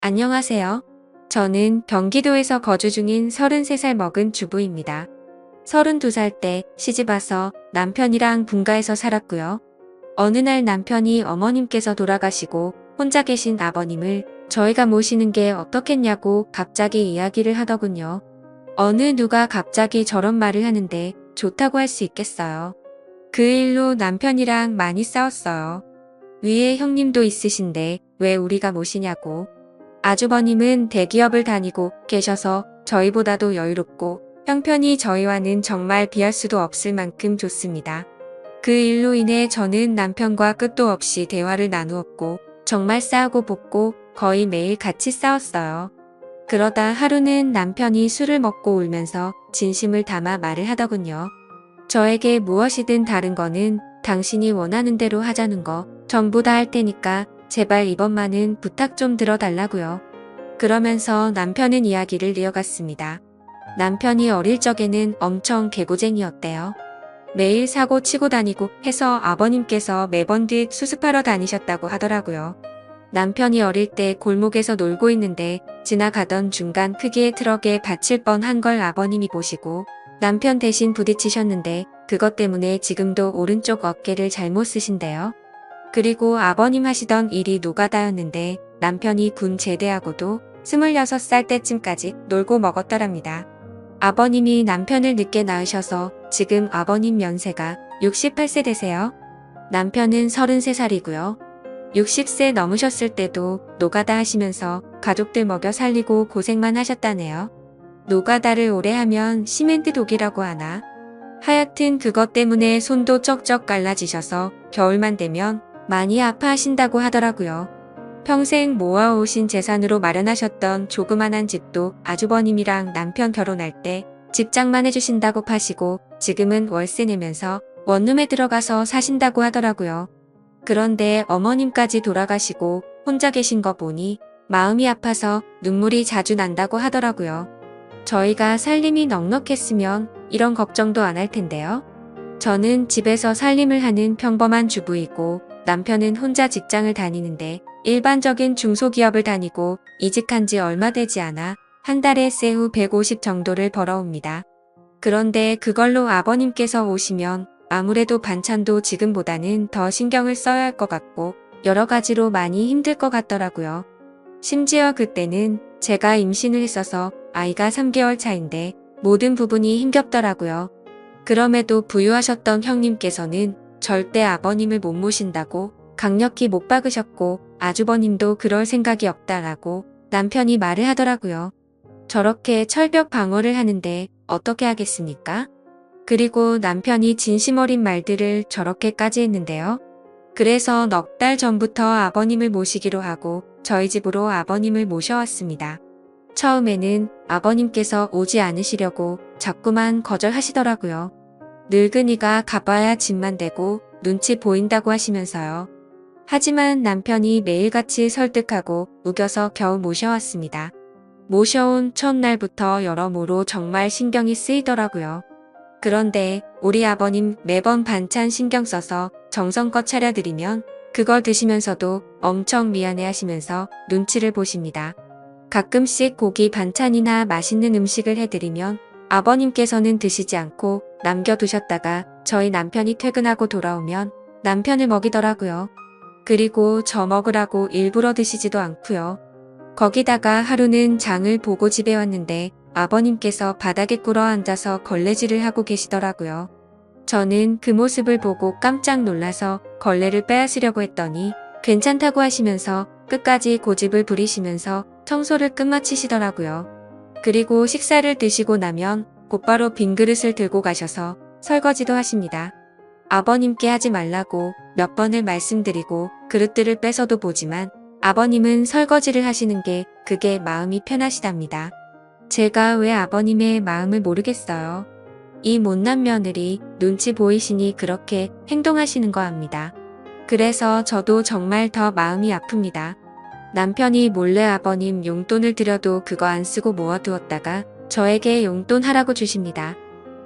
안녕하세요. 저는 경기도에서 거주 중인 33살 먹은 주부입니다. 32살 때 시집와서 남편이랑 분가해서 살았고요. 어느 날 남편이 어머님께서 돌아가시고 혼자 계신 아버님을 저희가 모시는 게 어떻겠냐고 갑자기 이야기를 하더군요. 어느 누가 갑자기 저런 말을 하는데 좋다고 할 수 있겠어요. 그 일로 남편이랑 많이 싸웠어요. 위에 형님도 있으신데 왜 우리가 모시냐고. 아주버님은 대기업을 다니고 계셔서 저희보다도 여유롭고 형편이 저희와는 정말 비할 수도 없을 만큼 좋습니다. 그 일로 인해 저는 남편과 끝도 없이 대화를 나누었고 정말 싸우고 볶고 거의 매일 같이 싸웠어요. 그러다 하루는 남편이 술을 먹고 울면서 진심을 담아 말을 하더군요. 저에게 무엇이든 다른 거는 당신이 원하는 대로 하자는 거 전부 다 할 테니까 제발 이번만은 부탁 좀 들어달라고요. 그러면서 남편은 이야기를 이어갔습니다. 남편이 어릴 적에는 엄청 개고쟁이였대요. 매일 사고 치고 다니고 해서 아버님께서 매번 뒤 수습하러 다니셨다고 하더라고요. 남편이 어릴 때 골목에서 놀고 있는데 지나가던 중간 크기의 트럭에 받칠 뻔한 걸 아버님이 보시고 남편 대신 부딪히셨는데 그것 때문에 지금도 오른쪽 어깨를 잘못 쓰신대요. 그리고 아버님 하시던 일이 노가다였는데 남편이 군 제대하고도 26살 때쯤까지 놀고 먹었더랍니다. 아버님이 남편을 늦게 낳으셔서 지금 아버님 연세가 68세 되세요. 남편은 33살이고요. 60세 넘으셨을 때도 노가다 하시면서 가족들 먹여 살리고 고생만 하셨다네요. 노가다를 오래 하면 시멘트 독이라고 하나? 하여튼 그것 때문에 손도 쩍쩍 갈라지셔서 겨울만 되면 많이 아파하신다고 하더라고요. 평생 모아오신 재산으로 마련하셨던 조그만한 집도 아주버님이랑 남편 결혼할 때 집장만 해주신다고 파시고 지금은 월세 내면서 원룸에 들어가서 사신다고 하더라고요. 그런데 어머님까지 돌아가시고 혼자 계신 거 보니 마음이 아파서 눈물이 자주 난다고 하더라고요. 저희가 살림이 넉넉했으면 이런 걱정도 안 할 텐데요. 저는 집에서 살림을 하는 평범한 주부이고 남편은 혼자 직장을 다니는데 일반적인 중소기업을 다니고 이직한 지 얼마 되지 않아 한 달에 세후 150 정도를 벌어옵니다. 그런데 그걸로 아버님께서 오시면 아무래도 반찬도 지금보다는 더 신경을 써야 할 것 같고 여러 가지로 많이 힘들 것 같더라고요. 심지어 그때는 제가 임신을 했어서 아이가 3개월 차인데 모든 부분이 힘겹더라고요. 그럼에도 부유하셨던 형님께서는 절대 아버님을 못 모신다고 강력히 못 박으셨고 아주버님도 그럴 생각이 없다라고 남편이 말을 하더라고요. 저렇게 철벽 방어를 하는데 어떻게 하겠습니까? 그리고 남편이 진심 어린 말들을 저렇게까지 했는데요. 그래서 넉 달 전부터 아버님을 모시기로 하고 저희 집으로 아버님을 모셔왔습니다. 처음에는 아버님께서 오지 않으시려고 자꾸만 거절하시더라고요. 늙은이가 가봐야 집만 되고 눈치 보인다고 하시면서요. 하지만 남편이 매일같이 설득하고 우겨서 겨우 모셔왔습니다. 모셔온 첫날부터 여러모로 정말 신경이 쓰이더라고요. 그런데 우리 아버님 매번 반찬 신경 써서 정성껏 차려드리면 그걸 드시면서도 엄청 미안해 하시면서 눈치를 보십니다. 가끔씩 고기 반찬이나 맛있는 음식을 해드리면 아버님께서는 드시지 않고 남겨두셨다가 저희 남편이 퇴근하고 돌아오면 남편을 먹이더라고요. 그리고 저 먹으라고 일부러 드시지도 않고요. 거기다가 하루는 장을 보고 집에 왔는데 아버님께서 바닥에 꿇어 앉아서 걸레질을 하고 계시더라고요. 저는 그 모습을 보고 깜짝 놀라서 걸레를 빼앗으려고 했더니 괜찮다고 하시면서 끝까지 고집을 부리시면서 청소를 끝마치시더라고요. 그리고 식사를 드시고 나면 곧바로 빈 그릇을 들고 가셔서 설거지도 하십니다. 아버님께 하지 말라고 몇 번을 말씀드리고 그릇들을 뺏어도 보지만 아버님은 설거지를 하시는 게 그게 마음이 편하시답니다. 제가 왜 아버님의 마음을 모르겠어요. 이 못난 며느리 눈치 보이시니 그렇게 행동하시는 거 압니다. 그래서 저도 정말 더 마음이 아픕니다. 남편이 몰래 아버님 용돈을 드려도 그거 안 쓰고 모아두었다가 저에게 용돈 하라고 주십니다.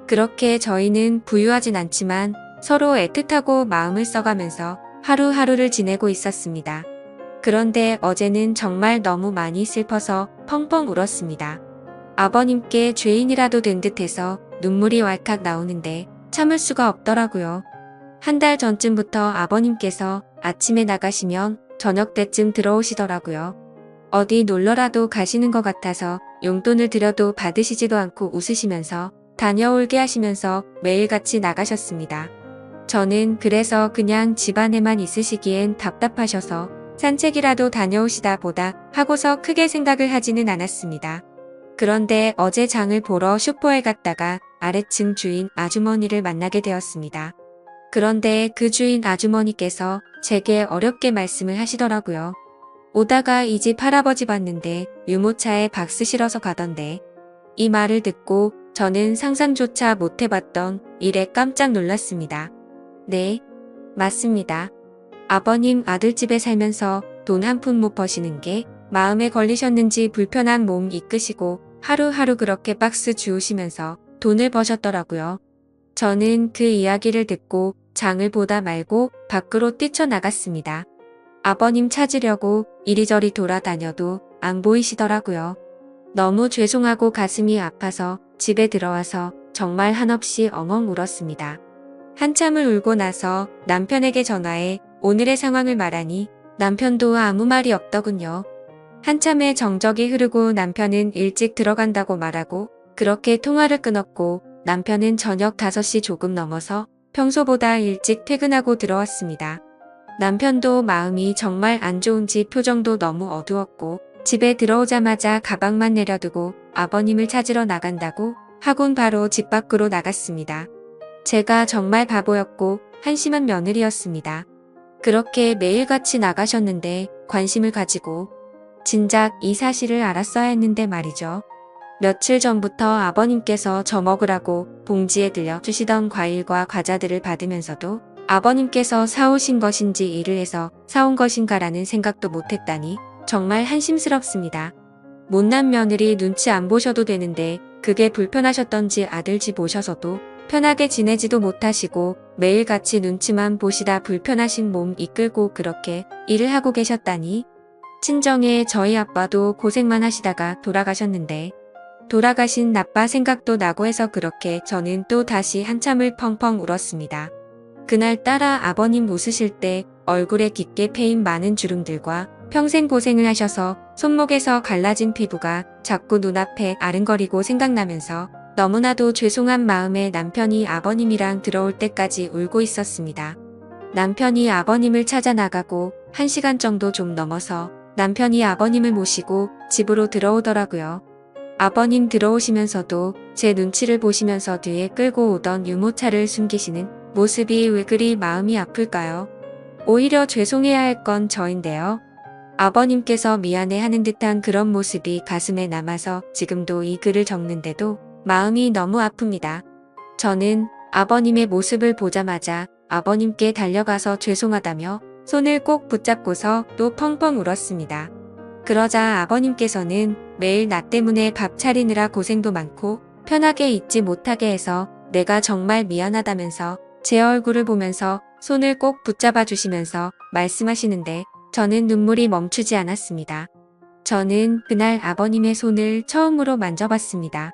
그렇게 저희는 부유하진 않지만 서로 애틋하고 마음을 써가면서 하루하루를 지내고 있었습니다. 그런데 어제는 정말 너무 많이 슬퍼서 펑펑 울었습니다. 아버님께 죄인이라도 된 듯해서 눈물이 왈칵 나오는데 참을 수가 없더라고요. 한 달 전쯤부터 아버님께서 아침에 나가시면 저녁 때쯤 들어오시더라고요. 어디 놀러라도 가시는 것 같아서 용돈을 드려도 받으시지도 않고 웃으시면서 다녀올게 하시면서 매일같이 나가셨습니다. 저는 그래서 그냥 집안에만 있으시기엔 답답하셔서 산책이라도 다녀오시다 보다 하고서 크게 생각을 하지는 않았습니다. 그런데 어제 장을 보러 슈퍼에 갔다가 아래층 주인 아주머니를 만나게 되었습니다. 그런데 그 주인 아주머니께서 제게 어렵게 말씀을 하시더라고요. 오다가 이 집 할아버지 봤는데 유모차에 박스 실어서 가던데. 이 말을 듣고 저는 상상조차 못 해봤던 일에 깜짝 놀랐습니다. 네, 맞습니다. 아버님 아들집에 살면서 돈 한 푼 못 버시는 게 마음에 걸리셨는지 불편한 몸 이끄시고 하루하루 그렇게 박스 주우시면서 돈을 버셨더라고요. 저는 그 이야기를 듣고 장을 보다 말고 밖으로 뛰쳐나갔습니다. 아버님 찾으려고 이리저리 돌아다녀도 안 보이시더라고요. 너무 죄송하고 가슴이 아파서 집에 들어와서 정말 한없이 엉엉 울었습니다. 한참을 울고 나서 남편에게 전화해 오늘의 상황을 말하니 남편도 아무 말이 없더군요. 한참의 정적이 흐르고 남편은 일찍 들어간다고 말하고 그렇게 통화를 끊었고 남편은 저녁 5시 조금 넘어서 평소보다 일찍 퇴근하고 들어왔습니다. 남편도 마음이 정말 안 좋은지 표정도 너무 어두웠고 집에 들어오자마자 가방만 내려두고 아버님을 찾으러 나간다고 하곤 바로 집 밖으로 나갔습니다. 제가 정말 바보였고 한심한 며느리였습니다. 그렇게 매일같이 나가셨는데 관심을 가지고 진작 이 사실을 알았어야 했는데 말이죠. 며칠 전부터 아버님께서 저 먹으라고 봉지에 들려 주시던 과일과 과자들을 받으면서도 아버님께서 사오신 것인지 일을 해서 사온 것인가라는 생각도 못했다니 정말 한심스럽습니다. 못난 며느리 눈치 안 보셔도 되는데 그게 불편하셨던지 아들 집 오셔서도 편하게 지내지도 못하시고 매일같이 눈치만 보시다 불편하신 몸 이끌고 그렇게 일을 하고 계셨다니. 친정에 저희 아빠도 고생만 하시다가 돌아가셨는데 돌아가신 나빠 생각도 나고 해서 그렇게 저는 또 다시 한참을 펑펑 울었습니다. 그날따라 아버님 웃으실 때 얼굴에 깊게 패인 많은 주름들과 평생 고생을 하셔서 손목에서 갈라진 피부가 자꾸 눈앞에 아른거리고 생각나면서 너무나도 죄송한 마음에 남편이 아버님이랑 들어올 때까지 울고 있었습니다. 남편이 아버님을 찾아 나가고 1시간 정도 좀 넘어서 남편이 아버님을 모시고 집으로 들어오더라고요. 아버님 들어오시면서도 제 눈치를 보시면서 뒤에 끌고 오던 유모차를 숨기시는 모습이 왜 그리 마음이 아플까요? 오히려 죄송해야 할 건 저인데요. 아버님께서 미안해하는 듯한 그런 모습이 가슴에 남아서 지금도 이 글을 적는데도 마음이 너무 아픕니다. 저는 아버님의 모습을 보자마자 아버님께 달려가서 죄송하다며 손을 꼭 붙잡고서 또 펑펑 울었습니다. 그러자 아버님께서는 매일 나 때문에 밥 차리느라 고생도 많고 편하게 있지 못하게 해서 내가 정말 미안하다면서 제 얼굴을 보면서 손을 꼭 붙잡아 주시면서 말씀하시는데 저는 눈물이 멈추지 않았습니다. 저는 그날 아버님의 손을 처음으로 만져봤습니다.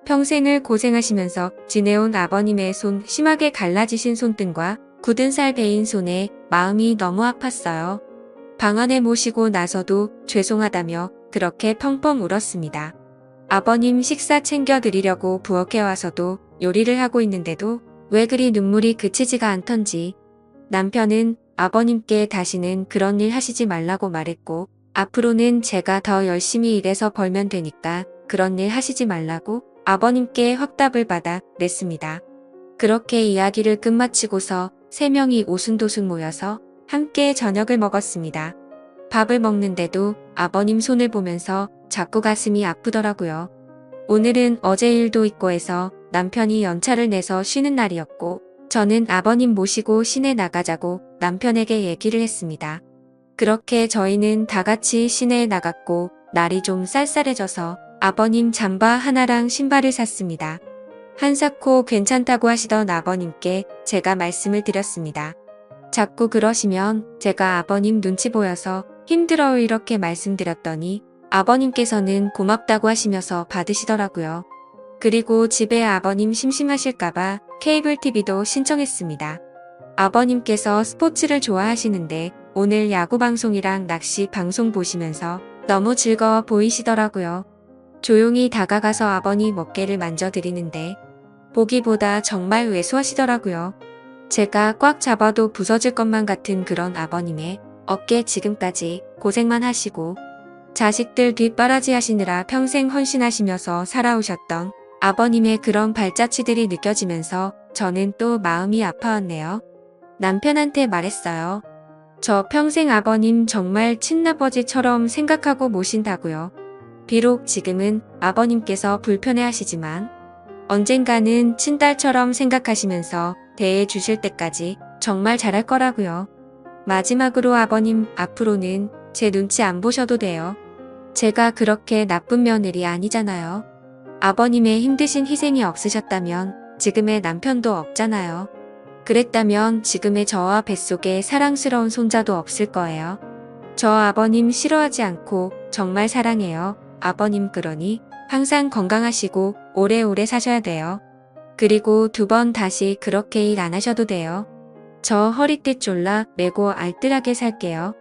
평생을 고생하시면서 지내온 아버님의 손 심하게 갈라지신 손등과 굳은 살 베인 손에 마음이 너무 아팠어요. 방 안에 모시고 나서도 죄송하다며 그렇게 펑펑 울었습니다. 아버님 식사 챙겨드리려고 부엌에 와서도 요리를 하고 있는데도 왜 그리 눈물이 그치지가 않던지 남편은 아버님께 다시는 그런 일 하시지 말라고 말했고 앞으로는 제가 더 열심히 일해서 벌면 되니까 그런 일 하시지 말라고 아버님께 확답을 받아 냈습니다. 그렇게 이야기를 끝마치고서 3명이 오순도순 모여서 함께 저녁을 먹었습니다. 밥을 먹는데도 아버님 손을 보면서 자꾸 가슴이 아프더라고요. 오늘은 어제 일도 있고 해서 남편이 연차를 내서 쉬는 날이었고 저는 아버님 모시고 시내 나가자고 남편에게 얘기를 했습니다. 그렇게 저희는 다 같이 시내에 나갔고 날이 좀 쌀쌀해져서 아버님 잠바 하나랑 신발을 샀습니다. 한사코 괜찮다고 하시던 아버님께 제가 말씀을 드렸습니다. 자꾸 그러시면 제가 아버님 눈치 보여서 힘들어요 이렇게 말씀드렸더니 아버님께서는 고맙다고 하시면서 받으시더라고요. 그리고 집에 아버님 심심하실까봐 케이블 TV도 신청했습니다. 아버님께서 스포츠를 좋아하시는데 오늘 야구 방송이랑 낚시 방송 보시면서 너무 즐거워 보이시더라고요. 조용히 다가가서 아버님 어깨를 만져드리는데 보기보다 정말 왜소하시더라고요. 제가 꽉 잡아도 부서질 것만 같은 그런 아버님의 어깨 지금까지 고생만 하시고 자식들 뒷바라지 하시느라 평생 헌신하시면서 살아오셨던 아버님의 그런 발자취들이 느껴지면서 저는 또 마음이 아파왔네요. 남편한테 말했어요. 저 평생 아버님 정말 친아버지처럼 생각하고 모신다고요. 비록 지금은 아버님께서 불편해하시지만 언젠가는 친딸처럼 생각하시면서 대해 주실 때까지 정말 잘할 거라고요. 마지막으로 아버님 앞으로는 제 눈치 안 보셔도 돼요. 제가 그렇게 나쁜 며느리 아니잖아요. 아버님의 힘드신 희생이 없으셨다면 지금의 남편도 없잖아요. 그랬다면 지금의 저와 뱃속에 사랑스러운 손자도 없을 거예요. 저 아버님 싫어하지 않고 정말 사랑해요. 아버님 그러니 항상 건강하시고 오래오래 사셔야 돼요. 그리고 2번 다시 그렇게 일 안 하셔도 돼요. 저 허리띠 졸라 매고 알뜰하게 살게요.